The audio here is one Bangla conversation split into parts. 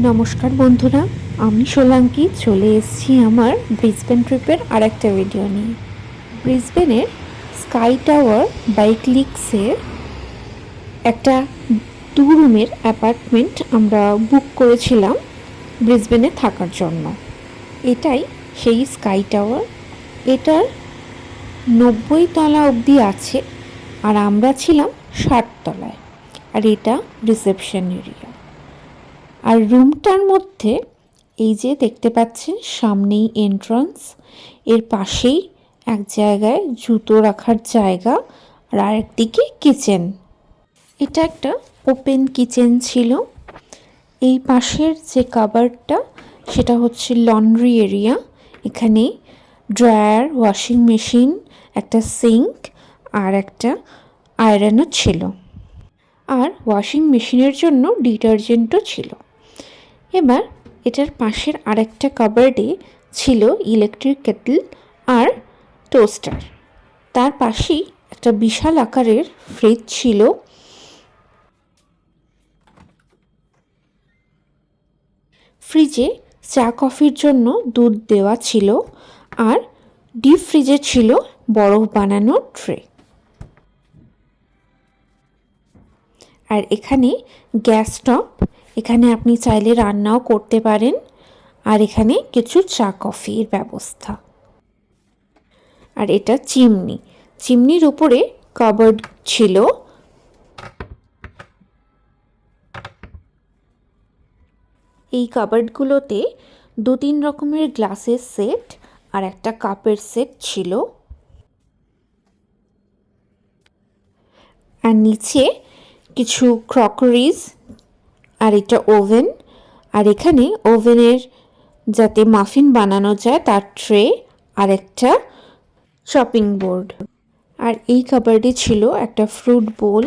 নমস্কার বন্ধুরা, আমি সোলাঙ্কি চলে এসেছি আমার ব্রিসবেন ট্রিপের আরেকটা ভিডিও নিয়ে। ব্রিসবেনের স্কাই টাওয়ার বাই ক্লিক্সের একটা 2 রুমের অ্যাপার্টমেন্ট আমরা বুক করেছিলাম ব্রিসবেনে থাকার জন্য। এটাই সেই স্কাই টাওয়ার। এটার 90 তলা অবধি আছে আর আমরা ছিলাম 60 তলায়। আর এটা রিসেপশন এরিয়া। আর রুমটার মধ্যে এই যে দেখতে পাচ্ছেন সামনেই এন্ট্রান্স, এর পাশেই এক জায়গায় জুতো রাখার জায়গা আর আরেকদিকে কিচেন। এটা একটা ওপেন কিচেন ছিল। এই পাশের যে কাবার্ডটা সেটা হচ্ছে লন্ড্রি এরিয়া। এখানে ড্রায়ার, ওয়াশিং মেশিন, একটা সিঙ্ক আর একটা আয়রনও ছিল। আর ওয়াশিং মেশিনের জন্য ডিটারজেন্টও ছিল। এবার এটার পাশের আরেকটা কাবার্ডে ছিল ইলেকট্রিক কেটল আর টোস্টার। তার পাশেই একটা বিশাল আকারের ফ্রিজ ছিল। ফ্রিজে চা কফির জন্য দুধ দেওয়া ছিল আর ডিপ ফ্রিজে ছিল বরফ বানানোর ট্রে। আর এখানে গ্যাস স্টোভ, এখানে আপনি চাইলে রান্নাও করতে পারেন। আর এখানে কিছু চা কফির ব্যবস্থা। আর এটা চিমনি, চিমনির উপরে কাবার্ড ছিল। এই কাবার্ডগুলোতে 2-3 রকমের গ্লাসের সেট আর একটা কাপের সেট ছিল। আর নিচে কিছু ক্রকারিজ আর এটা ওভেন। আর এখানে ওভেনের যাতে মাফিন বানানো যায় তার ট্রে আর একটা চপিং বোর্ড। আর এই কাবার্ডে ছিল একটা ফ্রুট বোল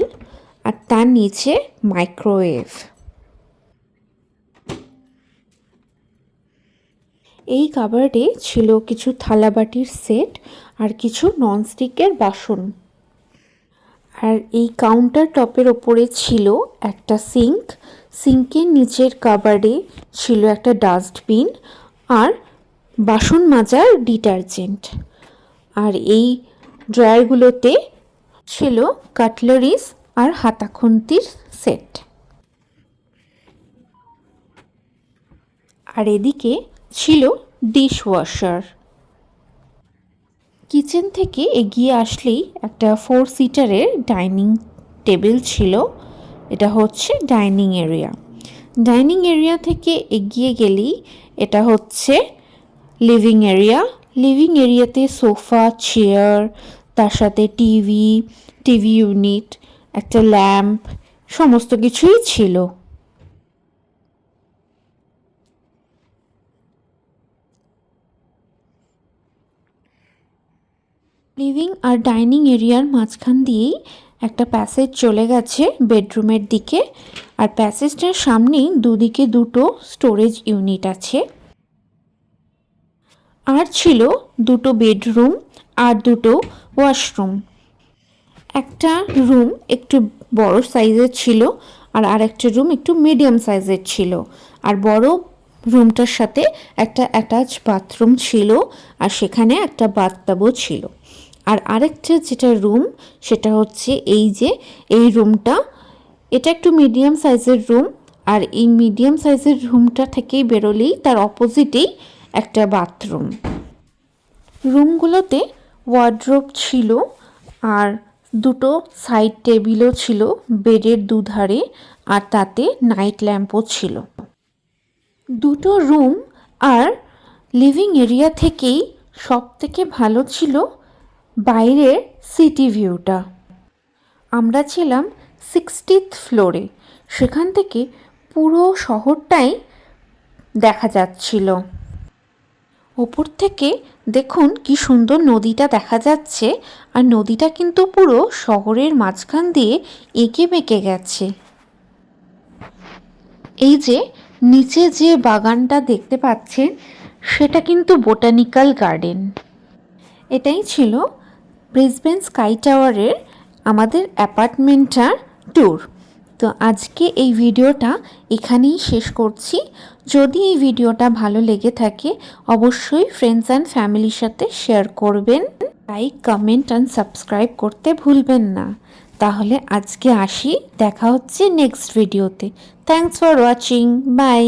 আর তার নিচে মাইক্রোওয়েভ। এই কাবার্ডে ছিল কিছু থালাবাটির সেট আর কিছু ননস্টিকের বাসন। আর এই কাউন্টার টপের ওপরে ছিল একটা সিঙ্ক। সিঙ্কের নিচের কাবার্ডে ছিল একটা ডাস্টবিন আর বাসন মাজার ডিটারজেন্ট। আর এই ড্রয়ারগুলোতে ছিল কাটলারিজ আর হাতাখুন্তির সেট। আর এদিকে ছিল ডিশওয়াশার। কিচেন থেকে এগিয়ে আসলেই একটা 4 সিটারের ডাইনিং টেবিল ছিল। এটা হচ্ছে ডাইনিং এরিয়া। ডাইনিং এরিয়া থেকে এগিয়ে গেলেই এটা হচ্ছে লিভিং এরিয়া। লিভিং এরিয়াতে সোফা, চেয়ার, তার সাথে টিভি ইউনিট, একটা ল্যাম্প, সমস্ত কিছুই ছিল। লিভিং আর ডাইনিং এরিয়ার মাঝখান দিয়েই একটা প্যাসেজ চলে গেছে বেডরুমের দিকে। আর প্যাসেজটার সামনেই দুদিকে দুটো স্টোরেজ ইউনিট আছে। আর ছিল দুটো বেডরুম আর দুটো ওয়াশরুম। একটা রুম একটু বড় সাইজের ছিল আর আরেকটা রুম একটু মিডিয়াম সাইজের ছিল। আর বড় রুমটার সাথে একটা অ্যাটাচ বাথরুম ছিল আর সেখানে একটা বাথটাবও ছিল। আর আরেকটা যেটা রুম সেটা হচ্ছে এই রুমটা। এটা একটু মিডিয়াম সাইজের রুম। আর এই মিডিয়াম সাইজের রুমটা থেকেই বেরোলেই তার অপোজিটেই একটা বাথরুম। রুমগুলোতে ওয়ার্ড্রোব ছিল আর দুটো সাইড টেবিলও ছিল বেডের দুধারে। আর তাতে নাইট ল্যাম্পও ছিল। দুটো রুম আর লিভিং এরিয়া থেকেই সবথেকে ভালো ছিল বাইরের সিটি ভিউটা। আমরা ছিলাম 60th ফ্লোরে। সেখান থেকে পুরো শহরটাই দেখা যাচ্ছিল। ওপর থেকে দেখুন কি সুন্দর নদীটা দেখা যাচ্ছে। আর নদীটা কিন্তু পুরো শহরের মাঝখান দিয়ে এঁকে বেঁকে গেছে। এই যে নিচে যে বাগানটা দেখতে পাচ্ছেন সেটা কিন্তু বোটানিক্যাল গার্ডেন। এটাই ছিল ব্রিসবেন স্কাই টাওয়ারের আমাদের অ্যাপার্টমেন্টটার ট্যুর। তো আজকে এই ভিডিওটা এখানেই শেষ করছি। যদি এই ভিডিওটা ভালো লেগে থাকে অবশ্যই ফ্রেন্ডস অ্যান্ড ফ্যামিলির সাথে শেয়ার করবেন। লাইক, কমেন্ট অ্যান্ড সাবস্ক্রাইব করতে ভুলবেন না। তাহলে আজকে আসি, দেখা হচ্ছে নেক্সট ভিডিওতে। Thanks for watching, by.